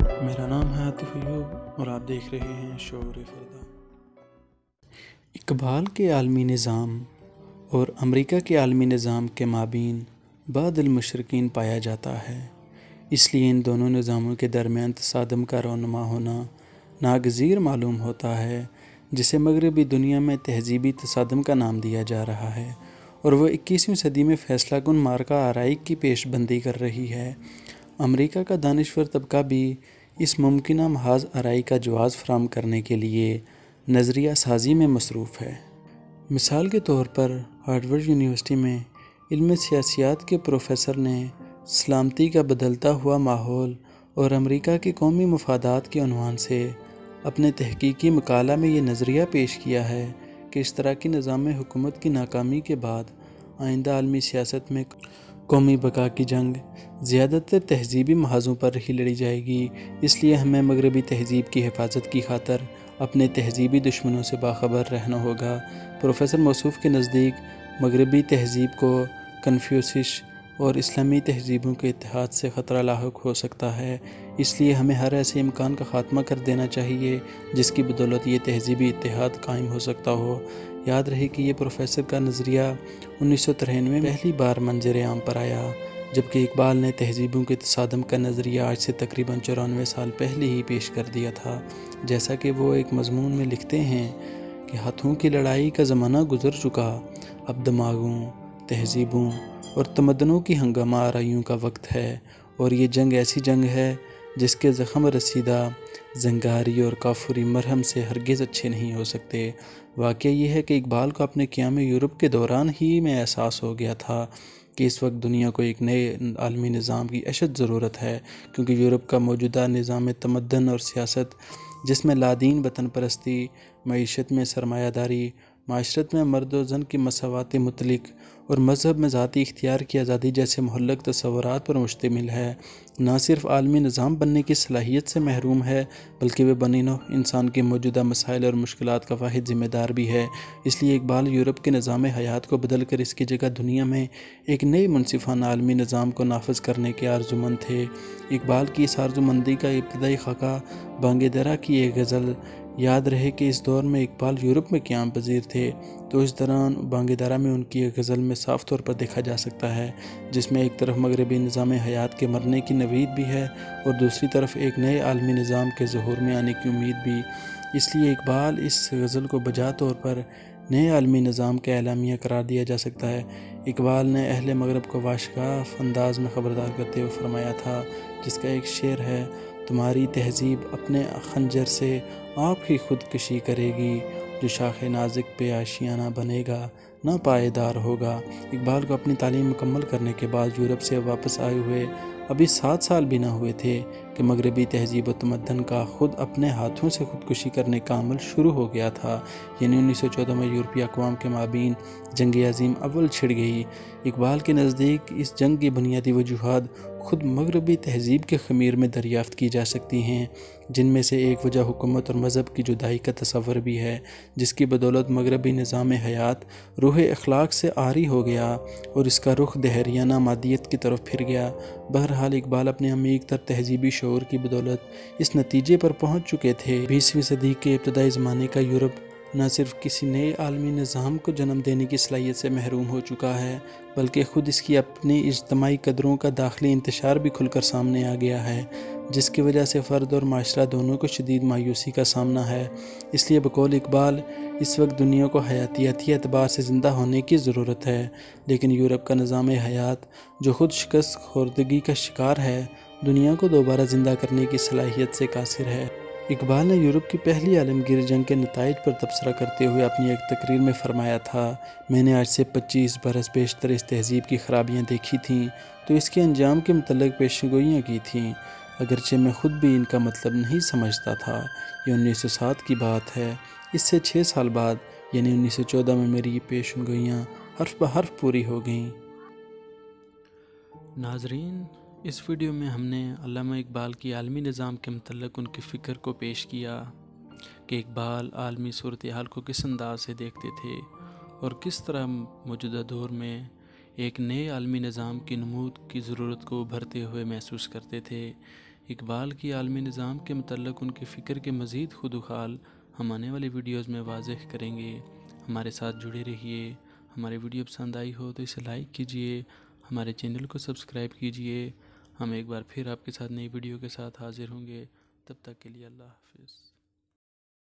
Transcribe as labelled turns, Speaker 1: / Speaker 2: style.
Speaker 1: میرا نام ہے عاطف ایوب اور آپ دیکھ رہے ہیں شعور فردا۔ اقبال کے عالمی نظام اور امریکہ کے عالمی نظام کے مابین بعض المشرکین پایا جاتا ہے، اس لیے ان دونوں نظاموں کے درمیان تصادم کا رونما ہونا ناگزیر معلوم ہوتا ہے، جسے مغربی دنیا میں تہذیبی تصادم کا نام دیا جا رہا ہے، اور وہ 21ویں صدی میں فیصلہ کن مارکہ آرائی کی پیش بندی کر رہی ہے۔ امریکہ کا دانشور طبقہ بھی اس ممکنہ محاذ آرائی کا جواز فراہم کرنے کے لیے نظریہ سازی میں مصروف ہے۔ مثال کے طور پر ہارورڈ یونیورسٹی میں علم سیاسیات کے پروفیسر نے سلامتی کا بدلتا ہوا ماحول اور امریکہ کے قومی مفادات کے عنوان سے اپنے تحقیقی مقالہ میں یہ نظریہ پیش کیا ہے کہ اشتراکی نظام حکومت کی ناکامی کے بعد آئندہ عالمی سیاست میں قومی بقا کی جنگ زیادہ تر تہذیبی محاذوں پر ہی لڑی جائے گی، اس لیے ہمیں مغربی تہذیب کی حفاظت کی خاطر اپنے تہذیبی دشمنوں سے باخبر رہنا ہوگا۔ پروفیسر موصوف کے نزدیک مغربی تہذیب کو کنفیوشس اور اسلامی تہذیبوں کے اتحاد سے خطرہ لاحق ہو سکتا ہے، اس لیے ہمیں ہر ایسے امکان کا خاتمہ کر دینا چاہیے جس کی بدولت یہ تہذیبی اتحاد قائم ہو سکتا ہو۔ یاد رہے کہ یہ پروفیسر کا نظریہ 1993 میں پہلی بار منظر عام پر آیا، جبکہ اقبال نے تہذیبوں کے تصادم کا نظریہ آج سے تقریباً 94 سال پہلے ہی پیش کر دیا تھا۔ جیسا کہ وہ ایک مضمون میں لکھتے ہیں کہ ہاتھوں کی لڑائی کا زمانہ گزر چکا، اب دماغوں، تہذیبوں اور تمدنوں کی ہنگامہ آرائیوں کا وقت ہے، اور یہ جنگ ایسی جنگ ہے جس کے زخم رسیدہ زنگاری اور کافوری مرہم سے ہرگز اچھے نہیں ہو سکتے۔ واقعہ یہ ہے کہ اقبال کو اپنے قیام یورپ کے دوران ہی میں احساس ہو گیا تھا کہ اس وقت دنیا کو ایک نئے عالمی نظام کی اشد ضرورت ہے، کیونکہ یورپ کا موجودہ نظام تمدن اور سیاست، جس میں لادین وطن پرستی، معیشت میں سرمایہ داری، معاشرت میں مرد و زن کی مساوات مطلق اور مذہب میں ذاتی اختیار کی آزادی جیسے مہلک تصورات پر مشتمل ہے، نہ صرف عالمی نظام بننے کی صلاحیت سے محروم ہے بلکہ وہ بنی نوع انسان کے موجودہ مسائل اور مشکلات کا واحد ذمہ دار بھی ہے۔ اس لیے اقبال یورپ کے نظام حیات کو بدل کر اس کی جگہ دنیا میں ایک نئے منصفانہ عالمی نظام کو نافذ کرنے کے آرزومند تھے۔ اقبال کی اس آرزومندی کا ابتدائی خاکہ بانگ درا کی ایک غزل، یاد رہے کہ اس دور میں اقبال یورپ میں قیام پذیر تھے، تو اس دوران بانگ درا میں ان کی ایک غزل میں صاف طور پر دیکھا جا سکتا ہے، جس میں ایک طرف مغربی نظام حیات کے مرنے کی نوید بھی ہے اور دوسری طرف ایک نئے عالمی نظام کے ظہور میں آنے کی امید بھی۔ اس لیے اقبال اس غزل کو بجا طور پر نئے عالمی نظام کا اعلامیہ قرار دیا جا سکتا ہے۔ اقبال نے اہل مغرب کو واشگاف انداز میں خبردار کرتے ہوئے فرمایا تھا، جس کا ایک شعر ہے: تمہاری تہذیب اپنے خنجر سے آپ ہی خودکشی کرے گی، جو شاخ نازک پہ آشیانہ بنے گا نہ پائیدار ہوگا۔ اقبال کو اپنی تعلیم مکمل کرنے کے بعد یورپ سے واپس آئے ہوئے ابھی 7 سال بھی نہ ہوئے تھے کہ مغربی تہذیب و تمدن کا خود اپنے ہاتھوں سے خودکشی کرنے کا عمل شروع ہو گیا تھا، یعنی 1914 میں یورپی اقوام کے مابین جنگ عظیم اول چھڑ گئی۔ اقبال کے نزدیک اس جنگ کی بنیادی وجوہات خود مغربی تہذیب کے خمیر میں دریافت کی جا سکتی ہیں، جن میں سے ایک وجہ حکومت اور مذہب کی جدائی کا تصور بھی ہے، جس کی بدولت مغربی نظام حیات روح اخلاق سے عاری ہو گیا اور اس کا رخ دہریانہ مادیت کی طرف پھر گیا۔ بہرحال اقبال اپنے عمیق تر تہذیبی شعور کی بدولت اس نتیجے پر پہنچ چکے تھے 20ویں صدی کے ابتدائی زمانے کا یورپ نہ صرف کسی نئے عالمی نظام کو جنم دینے کی صلاحیت سے محروم ہو چکا ہے، بلکہ خود اس کی اپنی اجتماعی قدروں کا داخلی انتشار بھی کھل کر سامنے آ گیا ہے، جس کی وجہ سے فرد اور معاشرہ دونوں کو شدید مایوسی کا سامنا ہے۔ اس لیے بقول اقبال اس وقت دنیا کو حیاتیاتی اعتبار سے زندہ ہونے کی ضرورت ہے، لیکن یورپ کا نظام حیات جو خود شکست خوردگی کا شکار ہے، دنیا کو دوبارہ زندہ کرنے کی صلاحیت سے قاصر ہے۔ اقبال نے یورپ کی پہلی عالمگیر جنگ کے نتائج پر تبصرہ کرتے ہوئے اپنی ایک تقریر میں فرمایا تھا: میں نے آج سے 25 برس بیشتر اس تہذیب کی خرابیاں دیکھی تھیں تو اس کے انجام کے متعلق پیشگوئیاں کی تھیں، اگرچہ میں خود بھی ان کا مطلب نہیں سمجھتا تھا۔ یہ 1907 کی بات ہے۔ اس سے 6 سال بعد یعنی 1914 میں میری یہ پیشگوئیاں حرف بحرف پوری ہو گئیں۔ ناظرین، اس ویڈیو میں ہم نے علامہ اقبال کی عالمی نظام کے متعلق ان کی فکر کو پیش کیا کہ اقبال عالمی صورتحال کو کس انداز سے دیکھتے تھے اور کس طرح موجودہ دور میں ایک نئے عالمی نظام کی نمود کی ضرورت کو ابھرتے ہوئے محسوس کرتے تھے۔ اقبال کی عالمی نظام کے متعلق ان کی فکر کے مزید خدوخال ہم آنے والی ویڈیوز میں واضح کریں گے۔ ہمارے ساتھ جڑے رہیے۔ ہماری ویڈیو پسند آئی ہو تو اسے لائک کیجئے، ہمارے چینل کو سبسکرائب کیجئے۔ ہم ایک بار پھر آپ کے ساتھ نئی ویڈیو کے ساتھ حاضر ہوں گے۔ تب تک کے لیے اللہ حافظ۔